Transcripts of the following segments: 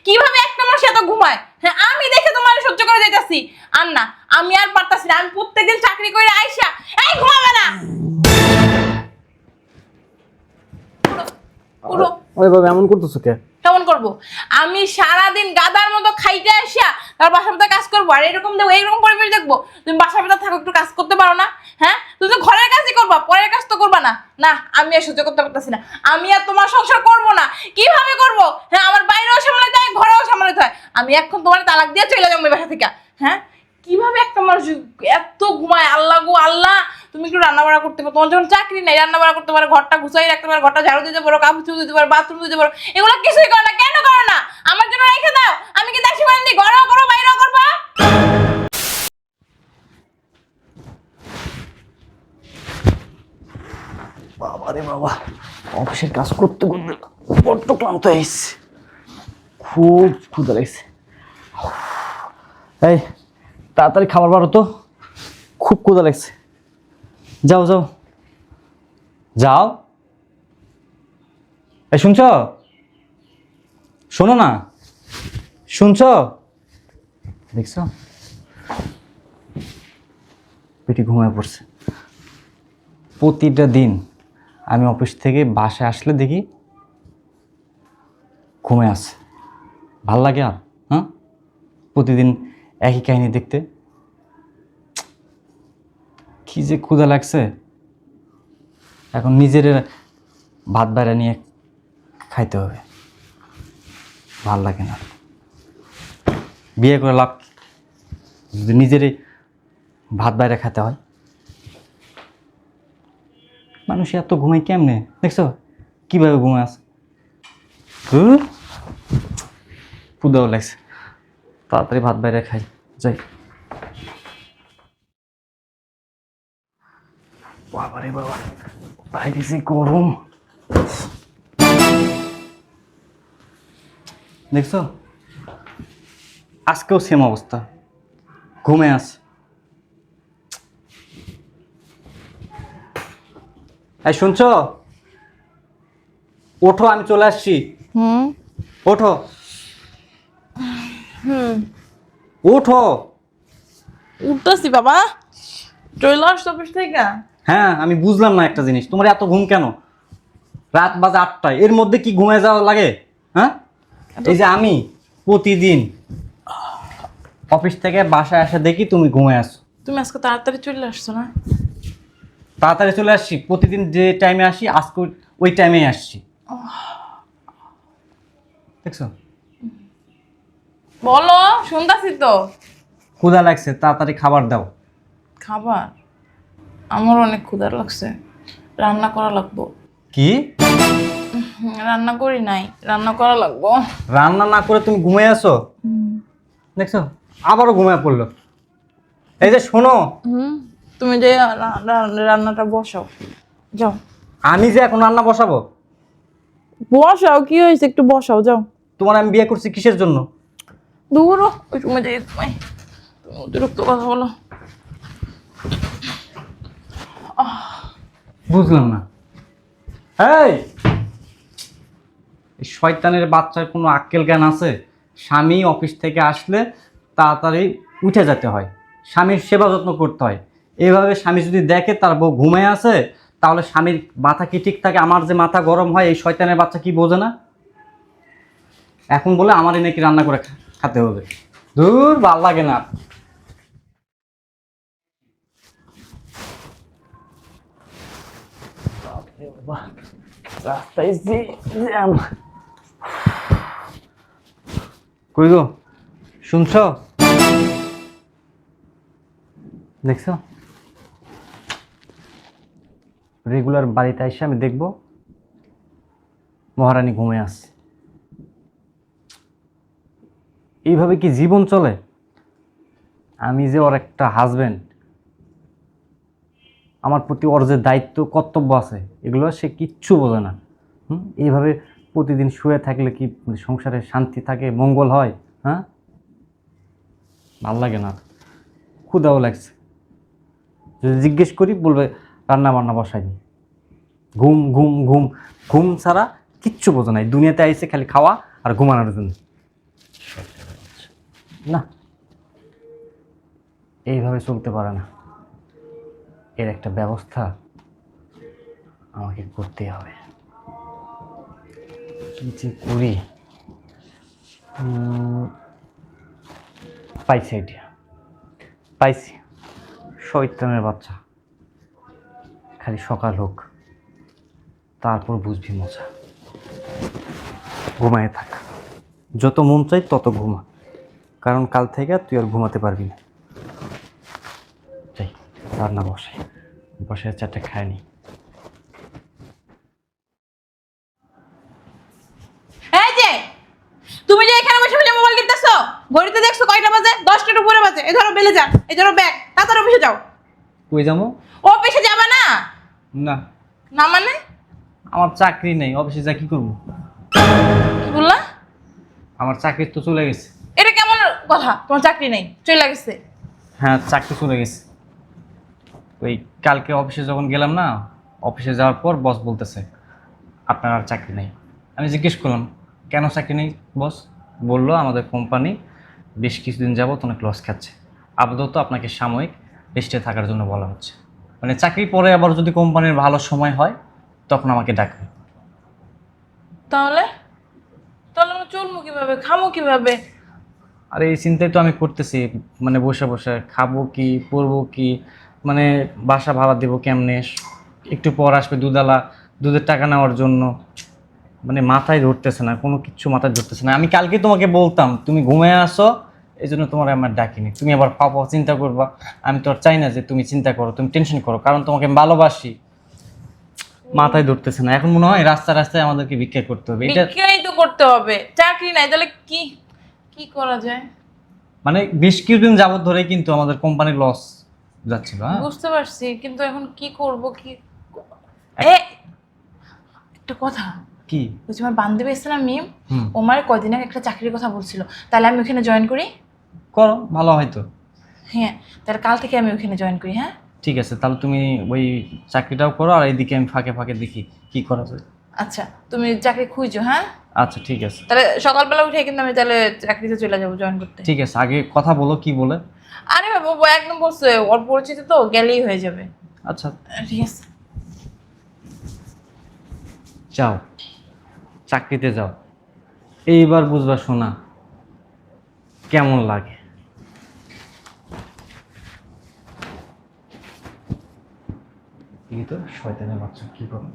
কিভাবে একটা মানুষ এত ঘুমায়? হ্যাঁ, আমি দেখে তোমার সহ্য করে যাইতাছি। আর না, আমি আর পারতাছি না। আমি প্রত্যেকদিন চাকরি করে আইসা এই ঘুমাবে না। পুরো ওইভাবে এমন করতেছো কে? কেমন করব? আমি সারাদিন গাদার মতো খাইতে আসিয়া তার বাসার মধ্যে কাজ করবো আর এরকম দেবো, এইরকম পরিবেশ দেখবো? তুমি বাসার মধ্যে থাকো, একটু কাজ করতে পারো না? হ্যাঁ, তুমি তো ঘরের কাজই করবা, পরের কাজ তো করবা না। না, আমি আর সহ্য করতে পারতেছি না। আমি আর তোমার সংসার করবো না। কিভাবে করবো? হ্যাঁ, আমার বাইরেও সামলাতে হয়, ঘরেও সামলাতে হয়। আমি এখন তোমার তালাক দিয়ে চলে যাবো এই বাসা থেকে। হ্যাঁ, কিভাবে একটা মানুষ এত ঘুমায়? আল্লাহ গো আল্লাহ, তুমি একটু রান্না বাড়া করতে পারো। তোমার যখন চাকরি নেই, রান্না বাড়া করতে পারো, ঘরটা গুছাই রাখতে পারো, ঘরটা ঝাড়ু দিতে পারো, কাপড় চুল দিতে পারো, বাথরুম দিতে পারো, এগুলো কিছুই করো না। কেন করো না? আমার জন্য রেখে দাও। আমি কি দাসী বান্দি? ঘরেও করো, বাইরেও করবা। বাবারে বাবা, অফিসের কাজ করতে করতে বড্ড ক্লান্ত হয়ে গেছি। খুব ক্ষুধা লাগছে। এই তাড়াতাড়ি খাবার বাড়ো তো, খুব ক্ষুধা লাগছে। যাও যাও যাও। এই শুনছ? শোনো না, শুনছ? দেখছ পেটি ঘুমায় পড়ছে। প্রতিটা দিন আমি অফিস থেকে বাসায় আসলে দেখি ঘুমে আছে। ভাল লাগে আর? হ্যাঁ, প্রতিদিন একই কাহিনী দেখতে। কি যে ক্ষুধা লাগছে, এখন নিজের ভাত বাইরে নিয়ে খাইতে হবে। ভাল লাগে না। বিয়ে করে লাভ কি? যদি নিজেরই ভাত বাইরে খেতে হয়। মানুষ এত ঘুমায় কেমনে? দেখছো কিভাবে ঘুমায় আছে? ক্ষুধাও লাগছে, তাড়াতাড়ি ভাত বাইরে খাই যাই। বাবারে বাবা, বাইরে যে গরম। দেখছো আজকেও সেম অবস্থা, ঘুমে আছে। এই শুনছো? ওঠো, আমি চলে আসছি। ওঠো ওঠো। উঠতেছি বাবা, চলে আসছো অফিস থেকে। হ্যাঁ, আমি বুঝলাম না একটা জিনিস, তোমার এত ঘুম কেন? রাত বাজে 8টায়, এর মধ্যে কি ঘুমিয়ে যাওয়া লাগে? হ্যাঁ, এই যে আমি প্রতিদিন অফিস থেকে বাসায় এসে দেখি তুমি ঘুমিয়ে আসো। তুমি আজকে তাড়াতাড়ি চলে আসছো না? তাড়াতাড়ি চলে আসছি, প্রতিদিন যে টাইমে আসি আজকে ওই টাইমেই আসছি। দেখছো? বলো, শুনতাছি তো। ক্ষুধা লাগছে, তাড়াতাড়ি খাবার দাও। খাবার? আমার অনেক ক্ষুধা লাগছে, রান্না করা লাগবো। কি? রান্না করি নাই, রান্না করা লাগবো। রান্না না করে তুমি ঘুমিয়ে আসো? দেখছো আবারও ঘুমিয়ে পড়লো। এই যে শোনো, তুমি যে রান্নাটা বসাও, যাও। আমি যে এখন রান্না বসাবো? বসাও, কি হয়েছে? একটু বসাও, যাও। তোমার আমি বিয়ে করছি কিসের জন্য? দূর ওই সময় যাই, তুমি অতিরিক্ত কথা বলো। বুঝলাম না। এই শয়তানের বাচ্চার কোনো আক্কেল জ্ঞান আছে? স্বামী অফিস থেকে আসলে তাড়াতাড়ি উঠে যেতে হয়, স্বামীর সেবা যত্ন করতে হয়। এইভাবে স্বামী যদি দেখে তার বউ ঘুমিয়ে আছে, তাহলে স্বামীর মাথা কি ঠিক থাকে? আমার যে মাথা গরম হয়, এই শয়তানের বাচ্চা কি বোঝে না? এখন বলে আমারই নাকি রান্না করে খেতে হবে। দূর, ভাল লাগে না। রাস্তায় যে জ্যাম। কই গো, শুনছ? দেখছো রেগুলার বাড়িতে এসে আমি দেখবো মহারানী ঘুমিয়ে আসছে। এইভাবে কি জীবন চলে? আমি যে ওর একটা হাজবেন্ড, আমার প্রতি ওর যে দায়িত্ব কর্তব্য আছে, এগুলো সে কিচ্ছু বোঝে না। এইভাবে প্রতিদিন শুয়ে থাকলে কি সংসারে শান্তি থাকে, মঙ্গল হয়? হ্যাঁ, ভাল লাগে না। ক্ষুধাও লাগছে, যদি জিজ্ঞেস করি বলবে রান্না বান্না বসাইনি। ঘুম ঘুম ঘুম, ঘুম ছাড়া কিচ্ছু বোঝে নাই। দুনিয়াতে আইসে খালি খাওয়া আর ঘুমানোর জন্য। না, এইভাবে চলতে পারে না, এর একটা ব্যবস্থা আমাকে করতেই হবে। কি যে করি। পাইছি আইডিয়া, পাইছি। শয়তানের বাচ্চা, খালি সকাল হোক, তারপর বুঝবি মজা। ঘুমায় থাক, যত মন চাই তত ঘুমা, কারণ কাল থেকে তুই আর ঘুমাতে পারবি না। যাই রান্না বসে বসে চারটে খায় নি। এই যে তুমি যে এখানে বসে বসে মোবাইল টিপতেছো, ঘড়িতে দেখছো কয়টা বাজে? 10টার উপরে বাজে। এই ধরো বেলে যান, এই ধরো ব্যাগ, তাড়াতাড়ি অফিসে যাও। কই যাবো? অফিসে যাবা না? না, না মানে? আমার চাকরি নেই, অফিসে যা কি করবো? কি বললা? আমার চাকরি তো চলে গেছে। এটা কেমন কথা? তোমার চাকরি নেই, চলে গেছে? হ্যাঁ, চাকরি চলে গেছে। ওই কালকে অফিসে যখন গেলাম না, অফিসে যাওয়ার পর বস বলতেছে আপনার আর চাকরি নেই। আমি জিজ্ঞেস করলাম কেন চাকরি নেই বস? বললো আমাদের কোম্পানি বেশ কিছুদিন যাবত অনেক লস খাচ্ছে, আপাতত আপনাকে সাময়িক রেস্টে থাকার জন্য বলা হচ্ছে। মানে চাকরি পরে আবার যদি কোম্পানির ভালো সময় হয় তখন আমাকে ডাকবে। তাহলে তাহলে আমরা চলবো কিভাবে, খামো কিভাবে? আর এই চিন্তাই তো আমি করতেছি, মানে বসে বসে খাবো কি, পরবো কি, মানে বাসা ভাড়া দেবো কেমনে, একটু পর আসবে দুধওয়ালা, দুধের টাকা নেওয়ার জন্য। মানে মাথায় ধরতেছে না, কোনো কিছু মাথায় ধরতেছে না। আমি কালকে তোমাকে বলতাম তুমি ঘুমিয়ে আসো, এই জন্য তোমার আমার ডাকিনি। তুমি আবার পাপা চিন্তা করবা, আমি তো আর চাই না যে তুমি চিন্তা করো, তুমি টেনশন করো, কারণ তোমাকে আমি ভালোবাসি। মাথায় ধরতেছে না, এখন মনে হয় রাস্তায় রাস্তায় আমাদেরকে ভিক্ষা করতে হবে। এটা বিক্রি তো করতে হবে, চাকরি নাই, তাহলে কি কি করা যায়? মানে বেশ কিছুদিন যাবত ধরে কিন্তু আমাদের কোম্পানির লস যাচ্ছিল। হ্যাঁ, বুঝতে পারছি, কিন্তু এখন কি করব? কি এ একটা কথা, কি? ওই যে আমার বান্ধবী এসছে না মিম, হুম, ও আমার কয়দিন আগে একটা চাকরির কথা বলছিল, তাহলে আমি ওখানে জয়েন করি? করো, ভালো হয়তো। হ্যাঁ, তাহলে কাল থেকে আমি ওখানে জয়েন করি। হ্যাঁ ঠিক আছে, তাহলে তুমি ওই চাকরিটাও করো, আর এইদিকে আমি ফাঁকে ফাঁকে দেখি কি করা যায়। আচ্ছা, তুমি চাকরি খুঁজো। হ্যাঁ, আচ্ছা ঠিক আছে। তাহলে সকালবেলা উঠে কিন্তু আমি তাহলে চাকরিতে চলে যাবো জয়েন করতে। ঠিক আছে, আগে কথা বলো কি বলে। আরে বাবু একদম বলছে ওর পরিচিত তো, গেলেই হয়ে যাবে। আচ্ছা ঠিক আছে, যাও, চাকরিতে যাও, এইবার বুঝবা শোনা কেমন লাগে। এই তো শয়তানের বাচ্চা, কি করবো?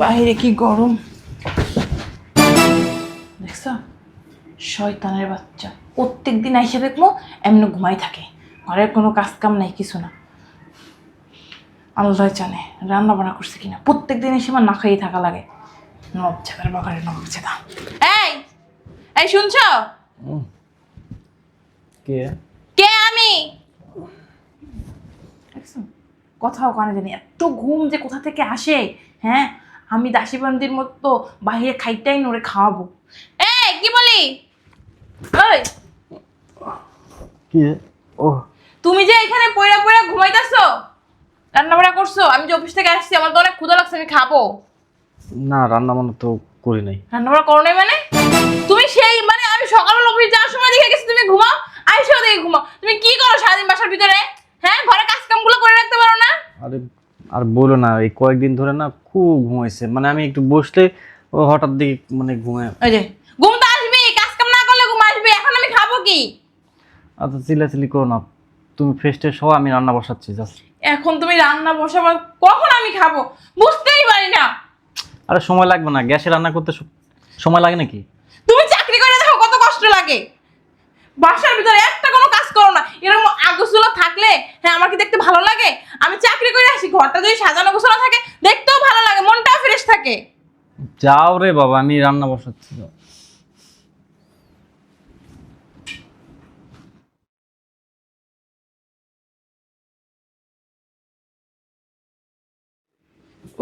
বাইরে কি গরম দেখছো? শয়তানের বাচ্চা প্রত্যেক দিন আইসা দেখবো এমনি ঘুমাই থাকে, ঘরের কোনো কাজ কাম নাই, কিছু না। আল্লাহ জানে রান্না বান্না করছে কিনা, প্রত্যেক দিন এসে আমার না খাইয়ে থাকা লাগে। নব জাগার বাগারে নব চেদা। এই এই শুনছো? কে? কে? আমি। দেখছো? কথাও কানে জানি, এত ঘুম যে কোথা থেকে আসে। হ্যাঁ, আমি দাসীবান্দির মতো বাহিরে খাইটাই নড়ে খাওয়াবো। এই কি বলি? ওই কি? ও, তুমি যে এখানে পয়রা পয়রা ঘুমাইতেছো, রান্না বান্না করছো? আমি যে অফিস থেকে আসছি, আমার তো অনেক ক্ষুধা লাগছে, আমি খাবো। না, রান্না বান্না তো করি নাই। রান্না বান্না করো নাই মানে? তুমি সেই মানে আমি সকালবেলা অফিস যাওয়ার সময় দেখে গেছি তুমি ঘুমাও, আইসাও দেখে ঘুমাও। তুমি কি করো সারাদিন বাসার ভিতরে? হ্যাঁ, ঘরে কাজ কামগুলো করে রাখতে পারো না? আরে আর বলো না, এই কয়েকদিন ধরে না খুব ঘুমাইছে, মানে আমি একটু বসলে ও হঠাৎ দিকে মানে ঘুমায়। ওই যে ঘুম তো আসবি, কাজ কাম না করলে ঘুম আসবে। এখন আমি খাবো কি? আচ্ছা চিল্লাচিল্লি করো না, তুমি ফ্রেশ ট্রেশ হও, আমি রান্না বসাচ্ছি জাস্ট। এখন তুমি রান্না বসাবার, কখন আমি খাবো বুঝতেই পারি না। আরে সময় লাগবে না, গ্যাসে রান্না করতে সময় লাগে নাকি? তুমি চাকরি করে দেখো কত কষ্ট লাগে, বাসার ভিতরে একটা কোনো কাজ করো না। এরকম আগোছালো থাকলে হ্যাঁ আমার কি দেখতে ভালো লাগে? আমি চাকরি করে আসি, ঘরটা যদি সাজানো গোছানো থাকে দেখতেও ভালো লাগে, মনটাও ফ্রেশ থাকে। যাও রে বাবা, আমি রান্না বসাচ্ছি।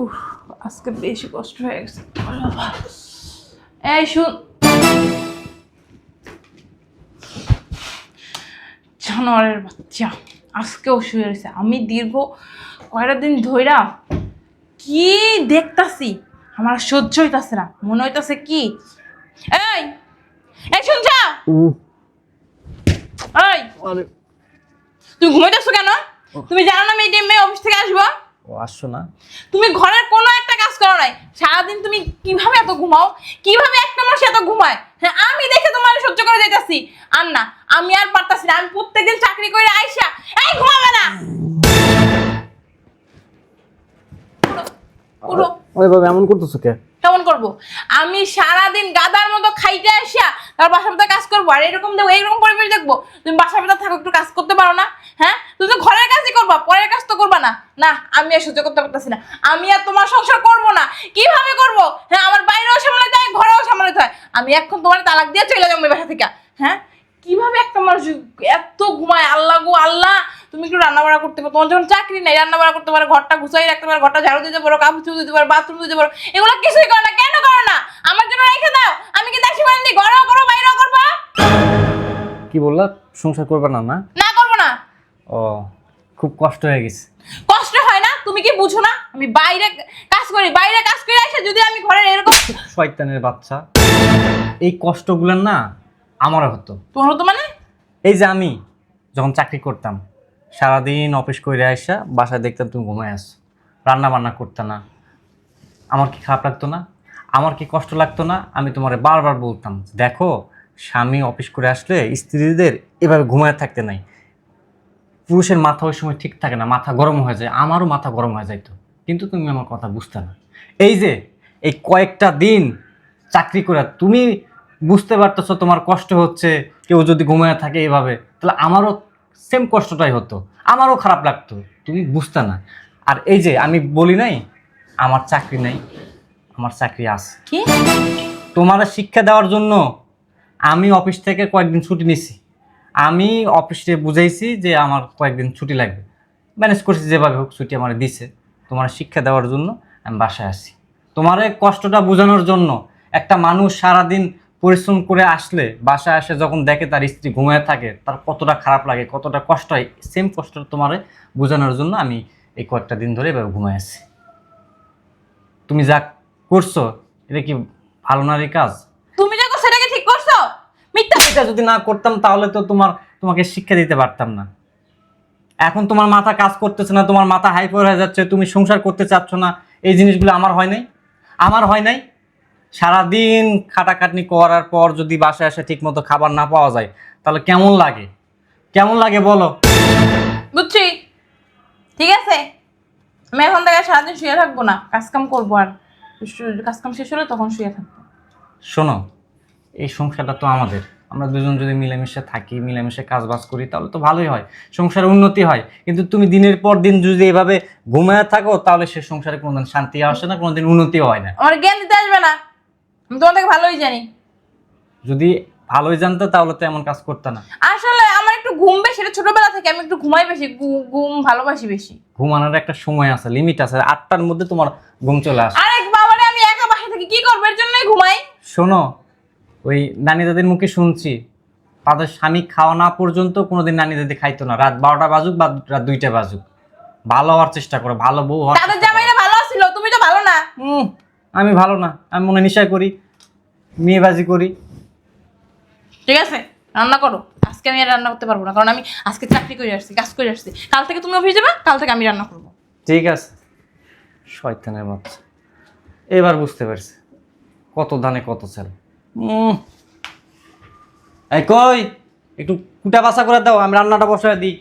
উফ, আজকে বেশি কষ্ট হয়ে গেছে। এই শুন, জানোয়ারের বাচ্চা আজকেও শুয়ে রয়েছে। আমি দীর্ঘ কয়টা দিন ধইরা কি দেখতাছি, আমার আর সহ্য হইতাছে না। মনে হইতাছে কি এই এই শুনছ? এই আরে তুমি ঘুমাইতেছো কেন? তুমি জানো না আমি এই টাইমে অফিস থেকে আসবো? ও আসছো না? তুমি ঘরের কোনো একটা কাজ করো নাই। সারাদিন তুমি কিভাবে এত ঘুমাও? কিভাবে একটা মানুষ এত ঘুমায়? হ্যাঁ, আমি দেখে তোমার সহ্য করে যাইতাছি। আর না, আমি আর পারতাছি না। আমি প্রত্যেকদিন চাকরি করে আইসা এই ঘুমাবে না। উঠো। ওই বাবা এমন করতেছো কে? কেমন করবো? আমি সারাদিন গাদার মতো খাইতে আসিয়া তার বাসার মতো কাজ করবো আর এরকম দেবো, এইরকম পরিবেশ দেখবো? তুমি বাসার মতো থাকো, একটু কাজ করতে পারো না? হ্যাঁ, তুমি তো ঘরের কাজই করবা, পরের কাজ তো করবা না। না, আমি আর সহ্য করতে পারতেছি না। আমি আর তোমার সংসার করবো না। কিভাবে করবো? হ্যাঁ, আমার বাইরেও সামলাতে হয়, ঘরেও সামলাতে হয়। আমি এখন তোমার তালাক দিয়ে চলে যাবো এই বাসা থেকে। হ্যাঁ, কিভাবে একটা মানুষ এত ঘুমায়? আল্লাহ গো আল্লাহ, তুমি একটু রান্না বাড়া করতে পারো। তোমার যখন চাকরি নেই, রান্না বাড়া করতে পারো, ঘরটা গুছাই রাখতে পারো, ঘরটা ঝাড়ু দিতে পারো, কাপড় চুল দিতে পারো, বাথরুম দিতে পারো, এগুলো কিছুই করো না। কেন করো না? আমার জন্য রেখে দাও। আমি কি দাসী বান্দি? ঘরেও করো, বাইরেও করবো? কি বললা? সংসার করবে না? না না, করবো না। ও, খুব কষ্ট হয়ে গেছে। কষ্ট হয় না? তুমি কি বুঝো না? আমি বাইরে কাজ করি, বাইরে কাজ করে এসে যদি আমি ঘরের এরকম। শয়তানের বাচ্চা, এই কষ্টগুলো না আমারও হতো। তোমার তো মানে এই যে আমি যখন চাকরি করতাম, সারাদিন অফিস করে আসা বাসায় দেখতাম তুমি ঘুমায় আসো, রান্না বান্না করতে না, আমার কি খারাপ লাগতো না? আমার কি কষ্ট লাগতো না? আমি তোমারে বারবার বলতাম, দেখো স্বামী অফিস করে আসলে স্ত্রীদের এভাবে ঘুমায় থাকতে নাই। পুরুষের মাথা ওই সময় ঠিক থাকে না, মাথা গরম হয়ে যায়, আমারও মাথা গরম হয়ে যাইতো, কিন্তু তুমি আমার কথা বুঝতে না। এই যে এই কয়েকটা দিন চাকরি করে তুমি বুঝতে পারতেছো তোমার কষ্ট হচ্ছে, কেউ যদি ঘুমায় থাকে এভাবে, তাহলে আমারও সেম কষ্টটাই হতো, আমারও খারাপ লাগতো, তুমি বুঝতে না। আর এই যে আমি বলি নাই আমার চাকরি নাই, আমার চাকরি আছে। কি? তোমার শিক্ষা দেওয়ার জন্য আমি অফিস থেকে কয়েকদিন ছুটি নিছি। আমি অফিসে বুঝাইছি যে আমার কয়েকদিন ছুটি লাগবে, ম্যানেজ করছি যেভাবে হোক, ছুটি আমার দিছে তোমার শিক্ষা দেওয়ার জন্য। আমি বাসায় আসি তোমার এই কষ্টটা বোঝানোর জন্য। একটা মানুষ সারাদিন পরিশ্রম করে আসলে বাসায় আসে যখন দেখে তার স্ত্রী ঘুমায় থাকে, তার কতটা খারাপ লাগে, কতটা কষ্ট হয়, সেম কষ্টটা তোমার বোঝানোর জন্য আমি এই কয়েকটা দিন ধরে এভাবে ঘুমায় আসি। তুমি যা করছো এটা কি ভালো নারী কাজ? তুমি যা করছো সেটাকে ঠিক করছো? মিথ্যা। এটা যদি না করতাম তাহলে তো তোমাকে শিক্ষা দিতে পারতাম না। এখন তোমার মাথা কাজ করতেছে না, তোমার মাথা হাইপার হয়ে যাচ্ছে, তুমি সংসার করতে চাচ্ছ না। এই জিনিসগুলো আমার হয় নাই, আমার হয় নাই। সারাদিন খাটাখাটনি করার পর যদি বাসায় এসে ঠিক মতো খাবার না পাওয়া যায় তাহলে কেমন লাগে? কেমন লাগে বলো? বুঝছি, ঠিক আছে। আমি এখন থেকে সারাদিন শুয়ে থাকবো না, কাজকাম করবো। আর কাজকাম শেষ হলে তখন শুয়ে থাকবো। শোনো, এই সংসারটা তো আমাদের, আমরা দুজন যদি মিলেমিশে থাকি, মিলেমিশে কাজ বাজ করি তাহলে তো ভালোই হয়, সংসারে উন্নতি হয়। কিন্তু তুমি দিনের পর দিন যদি এভাবে ঘুমায় থাকো তাহলে সে সংসারে কোনোদিন শান্তি আসে না, কোনোদিন উন্নতিও হয় না। আমার জ্ঞান দিতে আসবে না, আমি তোমার থেকে ভালোই জানি। যদি ভালোই জানতে তাহলে তো এমন কাজ করতে না। আসলে আমার একটু ঘুম বেশি, এটা ছোটবেলা থেকে আমি একটু ঘুমাই বেশি, ঘুম ভালোবাসি বেশি। ঘুমানোর একটা সময় আছে, লিমিট আছে, 8টার মধ্যে তোমার ঘুম চলে আসে। আরে বাবারে, আমি একা বাসায় থাকি, কি করবো? এর জন্যই ঘুমাই। শোনো, ওই নানি দাদির মুখে শুনছি তাদের স্বামী খাওয়া না পর্যন্ত কোনোদিন নানি দাদি খাইতো না, রাত 12টা বাজুক বা রাত 2টা বাজুক। ভালো হওয়ার চেষ্টা করো, ভালো বউ হওয়ার তাদের চেষ্টা করো। জামাইরা ভালো ছিল, তুমি তো ভালো না। আমি ভালো না, আমি মনে নিশা করি, মেয়েবাজি করি। ঠিক আছে, রান্না করো। আজকে আমি আর রান্না করতে পারবো না, কারণ আমি আজকে চাকরি করে আসছি, কাজ করে আসছি। কাল থেকে তুমি অফিস যাবে, কাল থেকে আমি রান্না করবো। ঠিক আছে, শয়তানের বাচ্চা, এবার বুঝতে পারছি কত ধানে কত চাল। এই কই, একটু কুটা বাছা করে দাও, আমি রান্নাটা বসায় দিই।